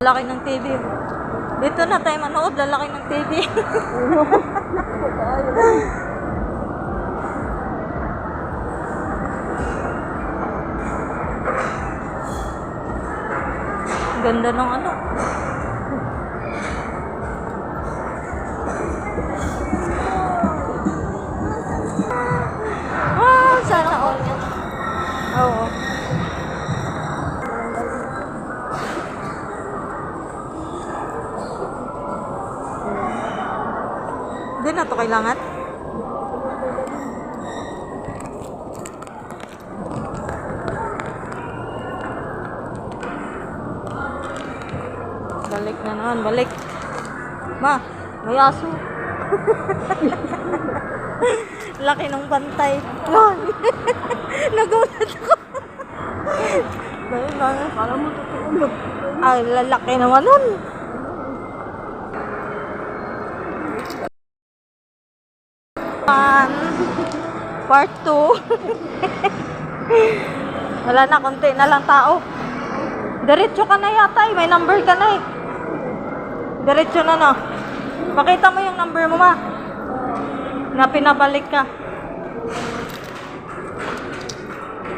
Laki ng TV. Dito na tayo manood, lalaki ng TV. Ganda ng ano. Sana all. Oo. Hindi na to kailangan. Balik na naman, balik. Ma, may aso. Laki ng bantay. Nagulat ako. Kala mo tutulog. Ay, lalaki naman nun. Part 2. Wala na, konti na lang tao. Diretso ka na yata eh. May number ka na eh. Diretso na no. Pakita mo yung number mo, ma. Na pinabalik ka.